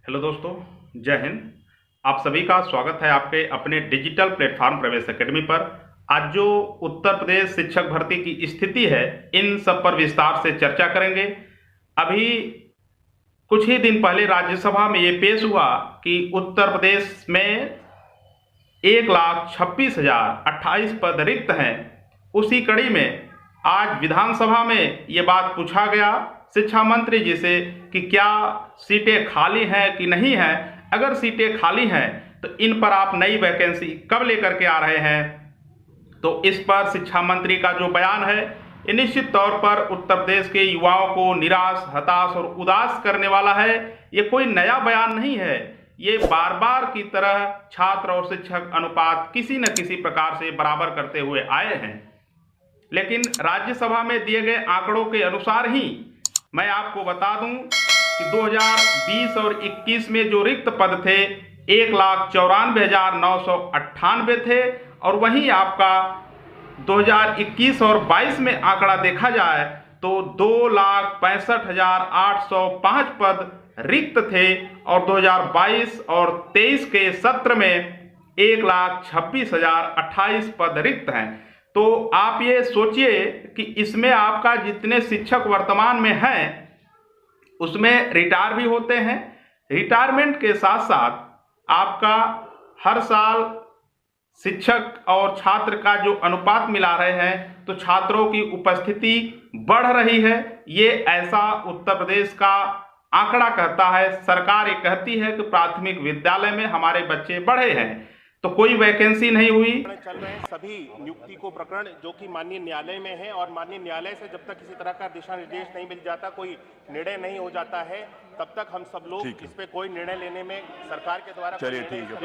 Hello दोस्तों, जय हिंद। आप सभी का स्वागत है आपके अपने डिजिटल प्लेटफॉर्म प्रवेश एकेडमी पर। आज जो उत्तर प्रदेश शिक्षक भर्ती की स्थिति है, इन सब पर विस्तार से चर्चा करेंगे। अभी कुछ ही दिन पहले राज्यसभा में ये पेश हुआ कि उत्तर प्रदेश में 1,26,028 पद रिक्त हैं। उसी कड़ी में आज विधानसभा में ये बात पूछा गया शिक्षा मंत्री जी से कि क्या सीटें खाली हैं कि नहीं हैं। अगर सीटें खाली हैं तो इन पर आप नई वैकेंसी कब लेकर के आ रहे हैं। तो इस पर शिक्षा मंत्री का जो बयान है, ये निश्चित तौर पर उत्तर प्रदेश के युवाओं को निराश, हताश और उदास करने वाला है। ये कोई नया बयान नहीं है। ये बार बार की तरह छात्र और शिक्षक अनुपात किसी न किसी प्रकार से बराबर करते हुए आए हैं। लेकिन राज्यसभा में दिए गए आंकड़ों के अनुसार ही मैं आपको बता दूं कि 2020 और 21 में जो रिक्त पद थे 1,94,998 थे, और वहीं आपका 2021 और 22 में आंकड़ा देखा जाए तो 2,65,805 पद रिक्त थे, और 2022 और 23 के सत्र में 1,26,028 पद रिक्त हैं। तो आप ये सोचिए कि इसमें आपका जितने शिक्षक वर्तमान में हैं उसमें रिटायर भी होते हैं। रिटायरमेंट के साथ साथ आपका हर साल शिक्षक और छात्र का जो अनुपात मिला रहे हैं, तो छात्रों की उपस्थिति बढ़ रही है। ये ऐसा उत्तर प्रदेश का आंकड़ा कहता है। सरकार ये कहती है कि प्राथमिक विद्यालय में हमारे बच्चे बढ़े हैं, तो कोई वैकेंसी नहीं हुई। चल रहे हैं सभी नियुक्ति को प्रकरण जो कि माननीय न्यायालय में है, और माननीय न्यायालय से जब तक किसी तरह का दिशा निर्देश नहीं मिल जाता, कोई निर्णय नहीं हो जाता है, तब तक हम सब लोग इस पे कोई निर्णय लेने में सरकार के द्वारा तो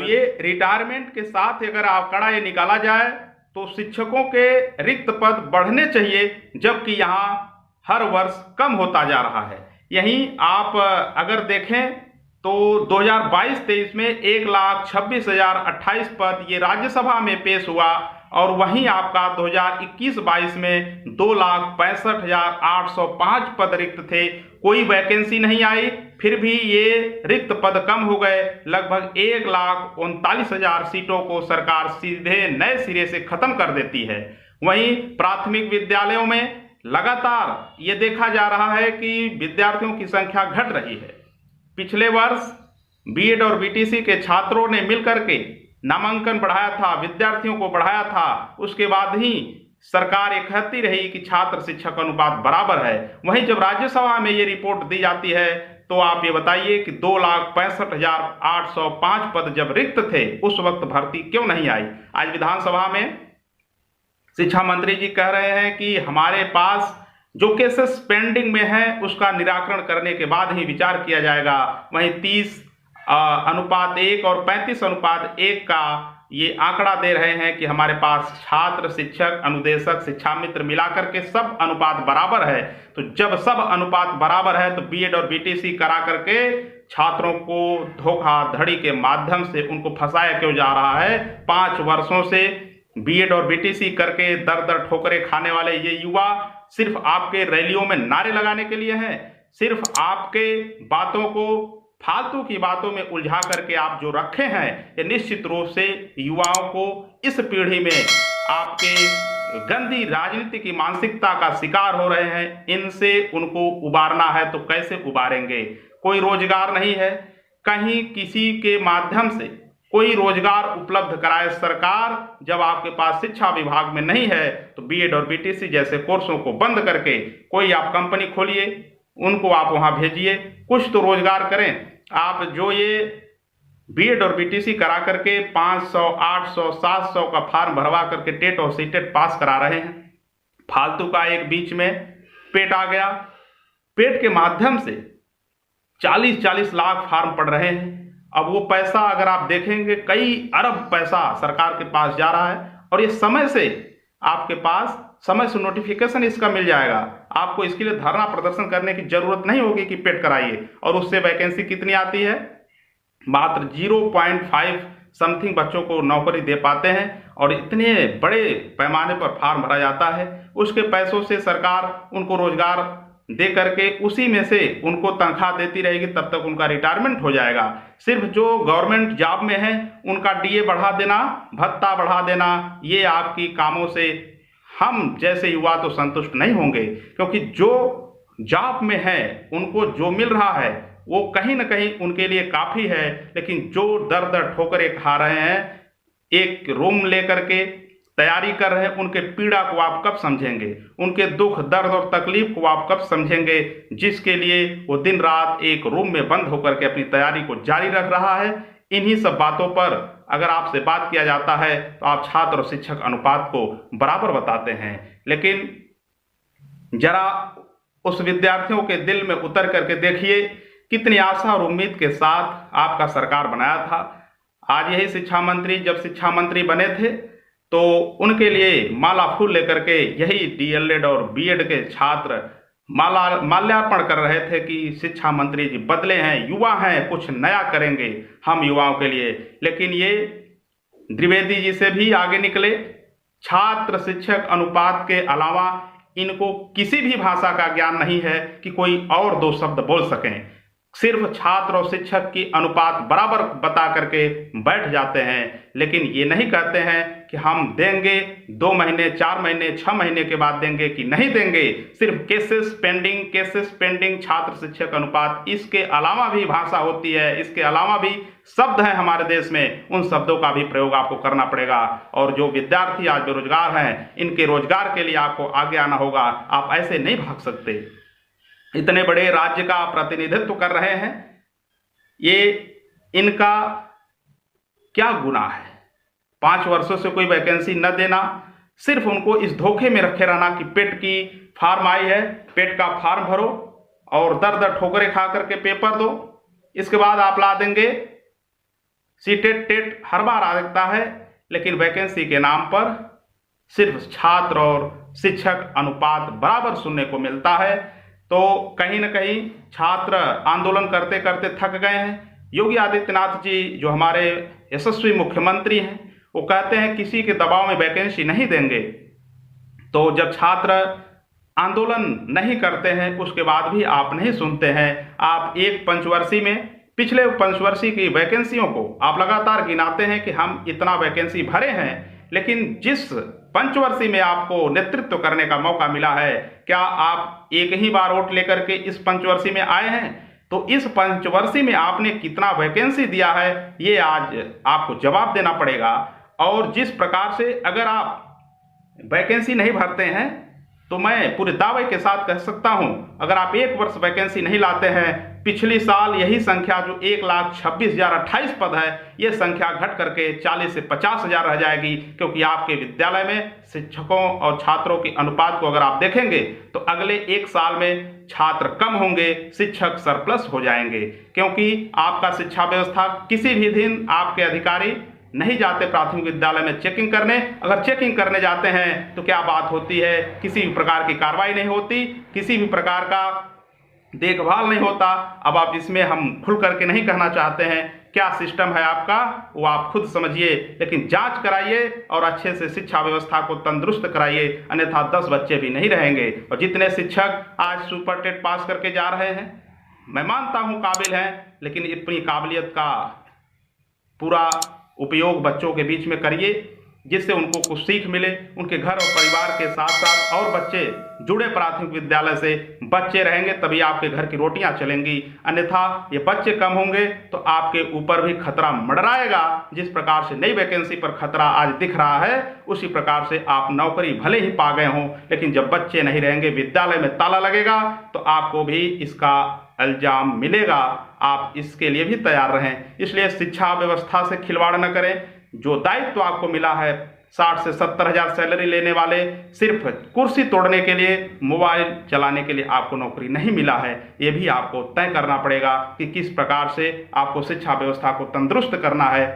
ये रिटायरमेंट के साथ अगर आंकड़ा ये निकाला जाए तो शिक्षकों के रिक्त पद बढ़ने चाहिए, जबकि यहाँ हर वर्ष कम होता जा रहा है। यहीं आप अगर देखें तो 2022-23 में 1,26,028 पद ये राज्यसभा में पेश हुआ, और वहीं आपका 2021-22 में 2,65,805 पद रिक्त थे। कोई वैकेंसी नहीं आई, फिर भी ये रिक्त पद कम हो गए। लगभग 1,39,000 सीटों को सरकार सीधे नए सिरे से खत्म कर देती है। वहीं प्राथमिक विद्यालयों में लगातार ये देखा जा रहा है कि विद्यार्थियों की संख्या घट रही है। पिछले वर्ष बीएड और बीटीसी के छात्रों ने मिलकर के नामांकन बढ़ाया था, विद्यार्थियों को बढ़ाया था। उसके बाद ही सरकार ये कहती रही कि छात्र शिक्षक अनुपात बराबर है। वहीं जब राज्यसभा में ये रिपोर्ट दी जाती है तो आप ये बताइए कि 2,65,805 पद जब रिक्त थे उस वक्त भर्ती क्यों नहीं आई। आज विधानसभा में शिक्षा मंत्री जी कह रहे हैं कि हमारे पास जो केसेस पेंडिंग में है उसका निराकरण करने के बाद ही विचार किया जाएगा। वहीं 30:1 और 35:1 का ये आंकड़ा दे रहे हैं कि हमारे पास छात्र, शिक्षक, अनुदेशक, शिक्षा मित्र मिलाकर के सब अनुपात बराबर है। तो जब सब अनुपात बराबर है तो बीएड और बीटीसी करा करके छात्रों को धोखाधड़ी के माध्यम से उनको फंसाया क्यों जा रहा है। 5 वर्षों से बीएड और बीटीसी करके दर दर ठोकरे खाने वाले ये युवा सिर्फ आपके रैलियों में नारे लगाने के लिए हैं, सिर्फ आपके बातों को फालतू की बातों में उलझा करके आप जो रखे हैं, ये निश्चित रूप से युवाओं को इस पीढ़ी में आपके गंदी राजनीति की मानसिकता का शिकार हो रहे हैं। इनसे उनको उबारना है तो कैसे उबारेंगे। कोई रोजगार नहीं है, कहीं किसी के माध्यम से कोई रोजगार उपलब्ध कराए सरकार। जब आपके पास शिक्षा विभाग में नहीं है तो बीएड और बीटीसी जैसे कोर्सों को बंद करके कोई आप कंपनी खोलिए, उनको आप वहां भेजिए, कुछ तो रोजगार करें। आप जो ये बीएड और बीटीसी करा करके 500, 800, 700 का फॉर्म भरवा करके टेट और सीटेट पास करा रहे हैं, फालतू का एक बीच में पेट आ गया। पेट के माध्यम से 40-40 लाख फॉर्म पड़ रहे हैं। अब वो पैसा अगर आप देखेंगे, कई अरब पैसा सरकार के पास जा रहा है, और ये समय से आपके पास समय से नोटिफिकेशन इसका मिल जाएगा। आपको इसके लिए धरना प्रदर्शन करने की जरूरत नहीं होगी कि पेट कराइए। और उससे वैकेंसी कितनी आती है, मात्र 0.5 समथिंग बच्चों को नौकरी दे पाते हैं, और इतने बड़े पैमाने पर फॉर्म भरा जाता है। उसके पैसों से सरकार उनको रोजगार दे करके उसी में से उनको तनख्वाह देती रहेगी, तब तक उनका रिटायरमेंट हो जाएगा। सिर्फ जो गवर्नमेंट जॉब में है उनका डीए बढ़ा देना, भत्ता बढ़ा देना, ये आपकी कामों से हम जैसे युवा तो संतुष्ट नहीं होंगे, क्योंकि जो जॉब में है उनको जो मिल रहा है वो कहीं ना कहीं उनके लिए काफ़ी है। लेकिन जो दर दर ठोकरें खा रहे हैं, एक रूम लेकर के तैयारी कर रहे हैं, उनके पीड़ा को आप कब समझेंगे, उनके दुख दर्द और तकलीफ को आप कब समझेंगे, जिसके लिए वो दिन रात एक रूम में बंद होकर के अपनी तैयारी को जारी रख रहा है। इन्हीं सब बातों पर अगर आपसे बात किया जाता है तो आप छात्र और शिक्षक अनुपात को बराबर बताते हैं, लेकिन जरा उस विद्यार्थियों के दिल में उतर करके देखिए कितनी आशा और उम्मीद के साथ आपका सरकार बनाया था। आज यही शिक्षा मंत्री जब शिक्षा मंत्री बने थे तो उनके लिए माला फूल लेकर के यही डीएलएड और बीएड के छात्र माल्यार्पण कर रहे थे कि शिक्षा मंत्री जी बदले हैं, युवा हैं, कुछ नया करेंगे हम युवाओं के लिए। लेकिन ये द्विवेदी जी से भी आगे निकले। छात्र शिक्षक अनुपात के अलावा इनको किसी भी भाषा का ज्ञान नहीं है कि कोई और दो शब्द बोल सकें। सिर्फ छात्र और शिक्षक की अनुपात बराबर बता करके बैठ जाते हैं, लेकिन ये नहीं कहते हैं कि हम देंगे 2 महीने 4 महीने 6 महीने के बाद देंगे कि नहीं देंगे। सिर्फ केसेस पेंडिंग छात्र शिक्षक अनुपात। इसके अलावा भी भाषा होती है, इसके अलावा भी शब्द हैं हमारे देश में, उन शब्दों का भी प्रयोग आपको करना पड़ेगा। और जो विद्यार्थी आज बेरोजगार हैं, इनके रोजगार के लिए आपको आगे आना होगा। आप ऐसे नहीं भाग सकते। इतने बड़े राज्य का प्रतिनिधित्व कर रहे हैं, ये इनका क्या गुनाह है? 5 वर्षों से कोई वैकेंसी न देना, सिर्फ उनको इस धोखे में रखे रहना कि पेट की फार्म आई है, पेट का फार्म भरो और दर दर ठोकरे खा करके पेपर दो, इसके बाद आप ला देंगे। सीटेट टेट हर बार आ सकता है, लेकिन वैकेंसी के नाम पर सिर्फ छात्र और शिक्षक अनुपात बराबर सुनने को मिलता है। तो कहीं ना कहीं छात्र आंदोलन करते करते थक गए हैं। योगी आदित्यनाथ जी जो हमारे यशस्वी मुख्यमंत्री हैं, वो कहते हैं किसी के दबाव में वैकेंसी नहीं देंगे। तो जब छात्र आंदोलन नहीं करते हैं उसके बाद भी आप नहीं सुनते हैं। आप एक पंचवर्षीय में पिछले पंचवर्षीय की वैकेंसियों को आप लगातार गिनाते हैं कि हम इतना वैकेंसी भरे हैं, लेकिन जिस पंचवर्षीय में आपको नेतृत्व करने का मौका मिला है, क्या आप एक ही बार वोट लेकर के इस पंचवर्षीय में आए हैं? तो इस पंचवर्षीय में आपने कितना वैकेंसी दिया है, ये आज आपको जवाब देना पड़ेगा। और जिस प्रकार से अगर आप वैकेंसी नहीं भरते हैं तो मैं पूरे दावे के साथ कह सकता हूं, अगर आप 1 वर्ष वैकेंसी नहीं लाते हैं, पिछली साल यही संख्या जो 1,26,028 पद है, ये संख्या घट करके 40 से 50,000 रह जाएगी। क्योंकि आपके विद्यालय में शिक्षकों और छात्रों के अनुपात को अगर आप देखेंगे तो अगले 1 साल में छात्र कम होंगे, शिक्षक सरप्लस हो जाएंगे। क्योंकि आपका शिक्षा व्यवस्था किसी भी दिन आपके अधिकारी नहीं जाते प्राथमिक विद्यालय में चेकिंग करने। अगर चेकिंग करने जाते हैं तो क्या बात होती है, किसी भी प्रकार की कार्रवाई नहीं होती, किसी भी प्रकार का देखभाल नहीं होता। अब आप इसमें हम खुल करके नहीं कहना चाहते हैं क्या सिस्टम है आपका, वो आप खुद समझिए, लेकिन जांच कराइए और अच्छे से शिक्षा व्यवस्था को तंदुरुस्त कराइए, अन्यथा 10 बच्चे भी नहीं रहेंगे। और जितने शिक्षक आज सुपर टेट पास करके जा रहे हैं, मैं मानता हूं काबिल हैं, लेकिन अपनी काबिलियत का पूरा उपयोग बच्चों के बीच में करिए, जिससे उनको कुछ सीख मिले। उनके घर और परिवार के साथ साथ और बच्चे जुड़े प्राथमिक विद्यालय से, बच्चे रहेंगे तभी आपके घर की रोटियां चलेंगी। अन्यथा ये बच्चे कम होंगे तो आपके ऊपर भी खतरा मंडराएगा। जिस प्रकार से नई वैकेंसी पर खतरा आज दिख रहा है, उसी प्रकार से आप नौकरी भले ही पा गए हों, लेकिन जब बच्चे नहीं रहेंगे, विद्यालय में ताला लगेगा, तो आपको भी इसका इल्जाम मिलेगा। आप इसके लिए भी तैयार रहें। इसलिए शिक्षा व्यवस्था से खिलवाड़ न करें। जो दायित्व आपको मिला है, 60 से 70 हजार सैलरी लेने वाले सिर्फ कुर्सी तोड़ने के लिए, मोबाइल चलाने के लिए आपको नौकरी नहीं मिला है। ये भी आपको तय करना पड़ेगा कि किस प्रकार से आपको शिक्षा व्यवस्था को तंदुरुस्त करना है,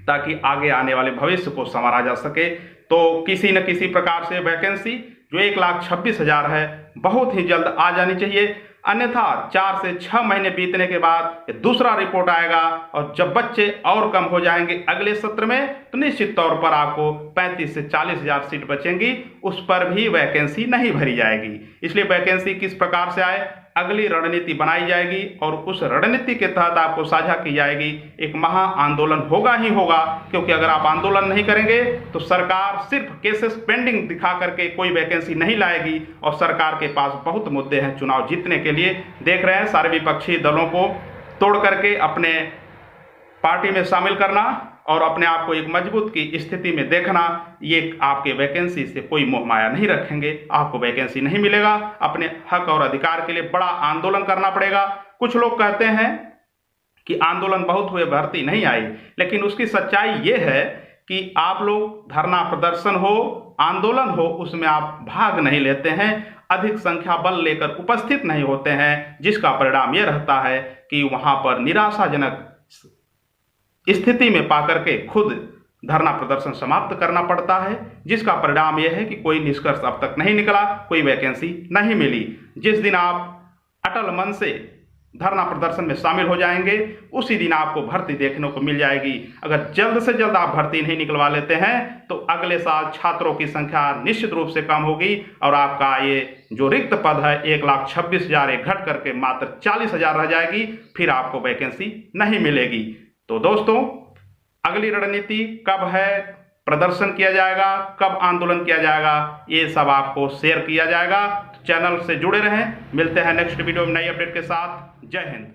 ताकि आगे आने वाले भविष्य को संवारा जा सके। तो किसी न किसी प्रकार से वैकेंसी जो 1,26,000 है, बहुत ही जल्द आ जानी चाहिए। अन्यथा 4 से 6 महीने बीतने के बाद दूसरा रिपोर्ट आएगा और जब बच्चे और कम हो जाएंगे अगले सत्र में, तो निश्चित तौर पर आपको 35 से 40 हजार सीट बचेंगी, उस पर भी वैकेंसी नहीं भरी जाएगी। इसलिए वैकेंसी किस प्रकार से आए, अगली रणनीति बनाई जाएगी और उस रणनीति के तहत आपको साझा की जाएगी। एक महा आंदोलन होगा ही होगा, क्योंकि अगर आप आंदोलन नहीं करेंगे तो सरकार सिर्फ केसेस पेंडिंग दिखा करके कोई वैकेंसी नहीं लाएगी और सरकार के पास बहुत मुद्दे हैं चुनाव जीतने के लिए। देख रहे हैं सारे विपक्षी दलों को तोड़ करके अपने पार्टी में शामिल करना और अपने आप को एक मजबूत की स्थिति में देखना, ये आपके वैकेंसी से कोई मोह माया नहीं रखेंगे, आपको वैकेंसी नहीं मिलेगा। अपने हक और अधिकार के लिए बड़ा आंदोलन करना पड़ेगा। कुछ लोग कहते हैं कि आंदोलन बहुत हुए, भर्ती नहीं आई, लेकिन उसकी सच्चाई ये है कि आप लोग धरना प्रदर्शन हो, आंदोलन हो, उसमें आप भाग नहीं लेते हैं, अधिक संख्या बल लेकर उपस्थित नहीं होते हैं, जिसका परिणाम यह रहता है कि वहां पर निराशाजनक स्थिति में पाकर के खुद धरना प्रदर्शन समाप्त करना पड़ता है, जिसका परिणाम यह है कि कोई निष्कर्ष अब तक नहीं निकला, कोई वैकेंसी नहीं मिली। जिस दिन आप अटल मन से धरना प्रदर्शन में शामिल हो जाएंगे उसी दिन आपको भर्ती देखने को मिल जाएगी। अगर जल्द से जल्द आप भर्ती नहीं निकलवा लेते हैं तो अगले साल छात्रों की संख्या निश्चित रूप से कम होगी और आपका ये जो रिक्त पद है 1,26,000 घट करके मात्र 40,000 रह जाएगी, फिर आपको वैकेंसी नहीं मिलेगी। तो दोस्तों, अगली रणनीति कब है, प्रदर्शन किया जाएगा, कब आंदोलन किया जाएगा, ये सब आपको शेयर किया जाएगा। चैनल से जुड़े रहें। मिलते हैं नेक्स्ट वीडियो में नई अपडेट के साथ। जय हिंद।